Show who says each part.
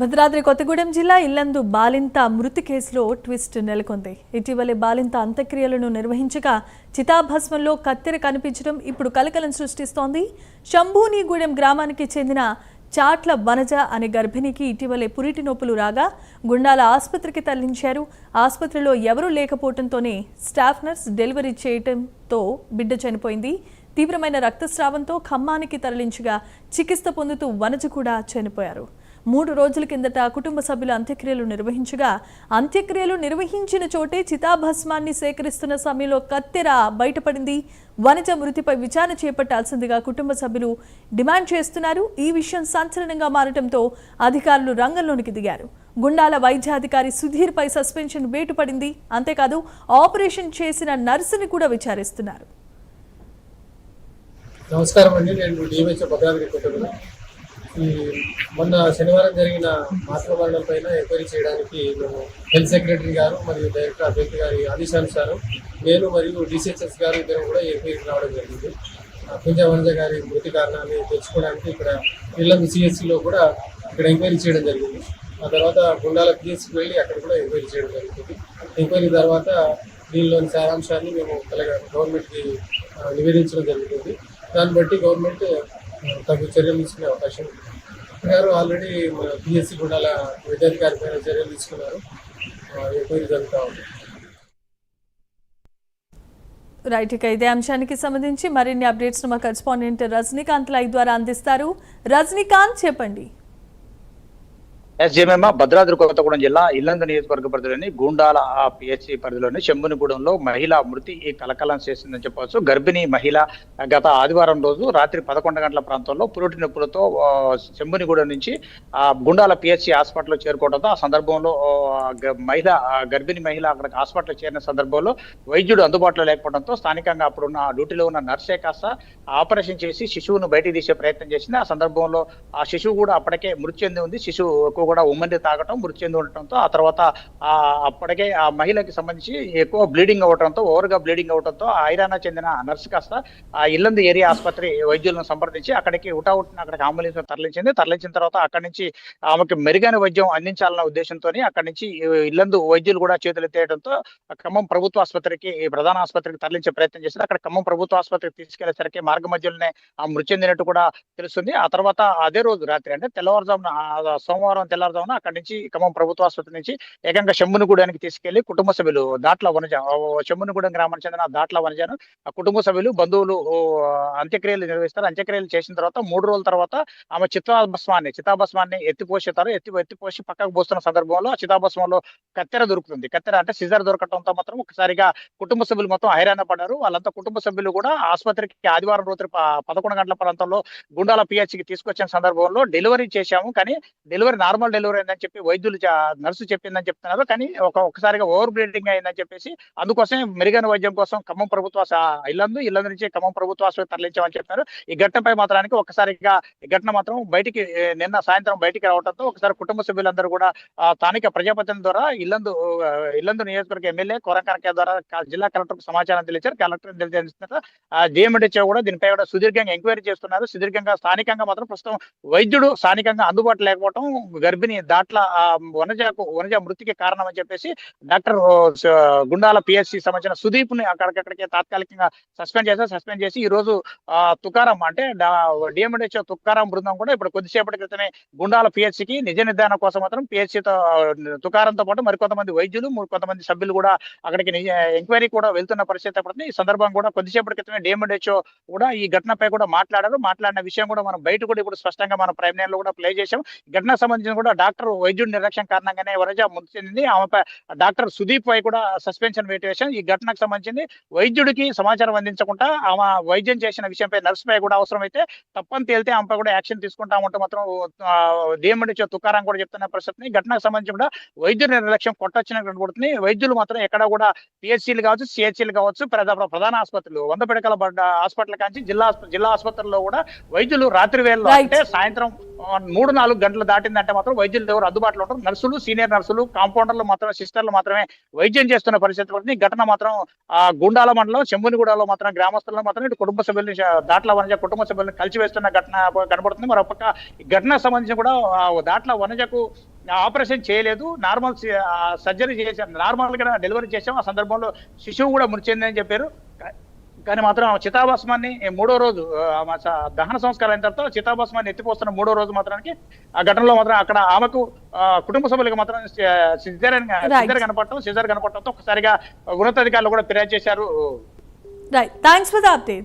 Speaker 1: భద్రాద్రి కొత్తగూడెం జిల్లా ఇల్లందు బాలింత మృతి కేసులో ట్విస్ట్ నెలకొంది. ఇటీవలే బాలింత అంత్యక్రియలను నిర్వహించగా చితాభస్మంలో కత్తెర కనిపించడం ఇప్పుడు కలకలం సృష్టిస్తోంది. శంభూనిగూడెం గ్రామానికి చెందిన చాట్ల వనజ అనే గర్భిణికి ఇటీవలే పురిటి నొప్పులు రాగా గుండాల ఆసుపత్రికి తరలించారు. ఆసుపత్రిలో ఎవరూ లేకపోవడంతోనే స్టాఫ్ నర్స్ డెలివరీ చేయడంతో బిడ్డ చనిపోయింది. తీవ్రమైన రక్తస్రావంతో ఖమ్మానికి తరలించగా చికిత్స పొందుతూ వనజ కూడా చనిపోయారు. 3 రోజుల కిందట కుటుంబ సభ్యులు అంత్యక్రియలు నిర్వహించగా అంత్యక్రియలు నిర్వహించిన చోటే చితాభస్మాన్ని సేకరిస్తున్న సమయంలో కత్తెర బయటపడింది. వనజ మృతిపై విచారణ చేపట్టాల్సిందిగా కుటుంబ సభ్యులు డిమాండ్ చేస్తున్నారు. ఈ విషయం సంచలనంగా మారడంతో అధికారులు రంగంలోనికి దిగారు. గుండాల వైద్యాధికారి సుధీర్పై సస్పెన్షన్ వేటు పడింది. అంతేకాదు ఆపరేషన్ చేసిన నర్సుని కూడా విచారిస్తున్నారు.
Speaker 2: నమస్కారం అండి, నేను డిఎంహెచ్ఓ భద్రాద్రి కొత్తగూడెం. ఈ మొన్న శనివారం జరిగిన మాతృమరణం పైన ఎంక్వైరీ చేయడానికి మేము హెల్త్ సెక్రటరీ గారు మరియు డైరెక్టర్ అభ్యర్థి గారి ఆదేశానుసారం నేను మరియు డిసిహెచ్ఎస్ గారు ఇద్దరు కూడా ఎంక్వైరీకి రావడం జరిగింది. కుంజ వనజ గారి మృతి కారణాన్ని తెలుసుకోవడానికి ఇక్కడ ఇల్లందు సిఎస్సిలో కూడా ఇక్కడ ఎంక్వైరీ చేయడం జరిగింది. ఆ తర్వాత గుండాల పిఎస్సికి వెళ్ళి అక్కడ కూడా ఎంక్వైరీ చేయడం జరుగుతుంది. ఎంక్వైరీ తర్వాత దీనిలోని సారాంశాన్ని మేము గవర్నమెంట్కి నివేదించడం జరుగుతుంది. దాన్ని బట్టి గవర్నమెంట్ తగు చర్యలు తీసుకునే అవకాశం ఉంది. గారు ఆల్రెడీ మన పిఎస్సి గుండాల వైద్యాధికారి పైన చర్యలు తీసుకున్నారు. ఎంక్వైరీ జరుగుతూ ఉంది.
Speaker 1: రైట్, ఇక ఇదే అంశానికి సంబంధించి మరిన్ని అప్డేట్స్ మా కరెస్పాండెంట్ రజనీకాంత్ లైవ్ ద్వారా అందిస్తారు. రజనీకాంత్, చెప్పండి.
Speaker 3: ఎస్జేఎంఎం భద్రాద్రి కొత్తగూడెం జిల్లా ఇల్లందు నియోజకవర్గ పరిధిలోని గూండాల పిహెచ్సి పరిధిలోని శంభునిగూడెంలో మహిళ మృతి కలకలం చేసిందని చెప్పవచ్చు. గర్భిణీ మహిళ గత ఆదివారం రోజు రాత్రి 11 గంటల ప్రాంతంలో పురిటి నొప్పులతో శంభునిగూడెం నుంచి గుండాల పిహెచ్సి హాస్పిటల్లో చేరుకోవడంతో ఆ సందర్భంలో గర్భిణీ మహిళ అక్కడికి హాస్పిటల్ చేరిన సందర్భంలో వైద్యుడు అందుబాటులో లేకపోవడంతో స్థానికంగా అప్పుడున్న డ్యూటీలో ఉన్న నర్సే కాస్త ఆపరేషన్ చేసి శిశువును బయటికి తీసే ప్రయత్నం చేసింది. ఆ సందర్భంలో ఆ శిశువు కూడా అప్పటికే మృతి చెంది ఉంది. శిశువు కూడా ఉమ్మడి తాగటం, మృతి చెంది ఉండటంతో ఆ తర్వాత అప్పటికే ఆ మహిళకి సంబంధించి ఎక్కువ బ్లీడింగ్ అవడంతో, ఓవర్గా బ్లీడింగ్ అవడంతో ఐరానా చెందిన నర్సు కాస్త ఆ ఇల్లందు ఏరియా ఆసుపత్రి వైద్యులను సంప్రదించి అక్కడికి అక్కడికి అంబులెన్స్ తరలించిన తర్వాత అక్కడి నుంచి ఆమెకి మెరుగైన వైద్యం అందించాలన్న ఉద్దేశంతో అక్కడి నుంచి ఇల్లందు వైద్యులు కూడా చేతులెత్తేయడంతో ఖమ్మం ప్రభుత్వ ఆసుపత్రికి, ప్రధాన ఆసుపత్రికి తరలించే ప్రయత్నం చేశారు. అక్కడ ఖమ్మం ప్రభుత్వ ఆసుపత్రికి తీసుకెళ్లేసరికి మార్గ మధ్యలోనే ఆ మృతి చెందినట్టు కూడా తెలుస్తుంది. ఆ తర్వాత అదే రోజు రాత్రి అంటే సోమవారం తెల్లారుజామున అక్కడి నుంచి ఖమ్మం ప్రభుత్వ ఆసుపత్రి నుంచి ఏకంగా శంభునిగూడెనికి తీసుకెళ్లి కుటుంబ సభ్యులు దాట్ల వనజ, శంభునిగూడెం గ్రామానికి చెందిన దాట్ల వనజను ఆ కుటుంబ సభ్యులు, బంధువులు అంత్యక్రియలు నిర్వహిస్తారు. అంత్యక్రియలు చేసిన తర్వాత 3 రోజుల తర్వాత ఆమె చితాభస్మాన్ని ఎత్తిపోసి పక్కకు పోస్తున్న సందర్భంలో ఆ చితాభస్మంలో కత్తెర దొరుకుతుంది. కత్తెర అంటే సిజర్ దొరకటంతో మాత్రం ఒకసారిగా కుటుంబ సభ్యులు మొత్తం హైరాణ పడ్డారు. వాళ్ళంతా కుటుంబ సభ్యులు కూడా ఆసుపత్రికి ఆదివారం రోజు 11 గంటల ప్రాంతంలో గుండాల పిహెచ్కి తీసుకొచ్చిన సందర్భంలో డెలివరీ చేశాము, కానీ డెలివరీ నార్మల్ డెలివరీ అయిందని చెప్పి వైద్యులు నర్సు చెప్పిందని చెప్తున్నారు. కానీ ఒకసారిగా ఓవర్ బ్లీడింగ్ అయిందని చెప్పేసి అందుకోసమే మెరుగైన వైద్యం కోసం ఖమ్మం ప్రభుత్వ ఇల్లందు నుంచి ఖమ్మం ప్రభుత్వ ఆసుపత్రి తరలించామని చెప్పారు. ఈ ఘటనపై మాత్రానికి ఒకసారిగా ఈ ఘటన మాత్రం నిన్న సాయంత్రం బయటికి రావడంతో ఒకసారి కుటుంబ సభ్యులందరూ కూడా స్థానిక ప్రజాప్రతినిధుల ద్వారా ఇల్లందు నియోజకవర్గ ఎమ్మెల్యే కొరంకనక ద్వారా జిల్లా కలెక్టర్ సమాచారం తెలియచారు. కలెక్టర్ తెలియజేస్తున్నారు. డిఎంహెచ్ఓ కూడా దీనిపై కూడా సుదీర్ఘంగా ఎంక్వైరీ చేస్తున్నారు. స్థానికంగా మాత్రం ప్రస్తుతం వైద్యుడు స్థానికంగా అందుబాటులో లేకపోవడం గర్భిణి దాట్ల వనజ మృతికి కారణం అని చెప్పేసి డాక్టర్ గుండాల పిహెచ్సి సంబంధించిన సుదీప్ ని అక్కడికే తాత్కాలికంగా సస్పెండ్ చేసి ఈ రోజు తుకారం అంటే డిఎంహెచ్ఓ తుకారం బృందం కూడా ఇప్పుడు కొద్దిసేపటి క్రితమే గుండాల పిహెచ్సికి నిజ నిర్ధారణ కోసం మాత్రం పిహెచ్సితో తుకారంతో పాటు మరికొంతమంది వైద్యులు, కొంతమంది సభ్యులు కూడా అక్కడికి ఎంక్వైరీ కూడా వెళ్తున్న పరిస్థితి పడుతుంది. ఈ సందర్భం కూడా కొద్దిసేపటి క్రితమే డిఎంహెచ్ఓ కూడా ఈ ఘటనపై కూడా మాట్లాడిన విషయం కూడా మనం బయట కూడా ఇప్పుడు స్పష్టంగా మన ప్రైమ్ లైన్ లో కూడా ప్లే చేశాం. ఘటనకు సంబంధించిన కూడా డాక్టర్ వైద్యుడి నిర్లక్ష్యం కారణంగానే వనజ మృతి చెందింది. ఆమెపై డాక్టర్ సుదీప్ పై కూడా సస్పెన్షన్ వేటు వేశాం. ఈ ఘటనకు సంబంధించి వైద్యుడికి సమాచారం అందించకుండా ఆమె వైద్యం చేసిన విషయంపై నర్సు పై కూడా అవసరమైతే తప్పని తేలితే ఆమెపై కూడా యాక్షన్ తీసుకుంటామంటూ మాత్రం డిఎంహెచ్ఓ తుకారం కూడా చెప్తున్న పరిస్థితిని. ఘటనకు సంబంధించి కూడా వైద్యుడి నిర్లక్ష్యం కొట్టొచ్చినట్టు కొడుతుంది. వైద్యులు మాత్రం ఎక్కడ కూడా పిహెచ్సీలు కావచ్చు, సిహెచ్సీలు కావచ్చు, ప్రధాన ఆసుపత్రులు 100 పడకల హాస్పిటల్ కాంచి జిల్లా ఆసుపత్రుల్లో కూడా వైద్యులు రాత్రి వేళలో అంటే సాయంత్రం 3-4 గంటలు దాటిందంటే మాత్రం వైద్యులు ఎవరు అందుబాటులో ఉంటారు. నర్సులు, సీనియర్ నర్సులు, కాంపౌండర్లు మాత్రమే, సిస్టర్లు మాత్రమే వైద్యం చేస్తున్న పరిస్థితి పడుతుంది. ఈ ఘటన మాత్రం గుండాల మండలం చెంబునిగూడలో మాత్రం గ్రామస్తులను మాత్రం ఇటు కుటుంబ సభ్యుల్ని దాట్ల వనజ కుటుంబ సభ్యులను కలిసివేస్తున్న ఘటన కనబడుతుంది. మరొక ఈ ఘటనకు సంబంధించి కూడా దాట్ల వనజకు ఆపరేషన్ చేయలేదు, నార్మల్ సర్జరీ చేశాం, నార్మల్ గా డెలివరీ చేశాం. ఆ సందర్భంలో శిశువు కూడా మృతి చెందిందని చెప్పారు. కానీ మాత్రం చితాభస్మాన్ని 3వ రోజు దహన సంస్కారం అయిన తర్వాత చితాభస్మాన్ని ఎత్తిపోస్తున్న 3వ రోజు మాత్రానికి ఆ ఘటనలో మాత్రం అక్కడ ఆమెకు కుటుంబ సభ్యులకు మాత్రం సిజర్ కనపడటంతో ఒకసారిగా ఉన్నతాధికారులు కూడా ఫిర్యాదు చేశారు.
Speaker 1: Right, thanks for the updates.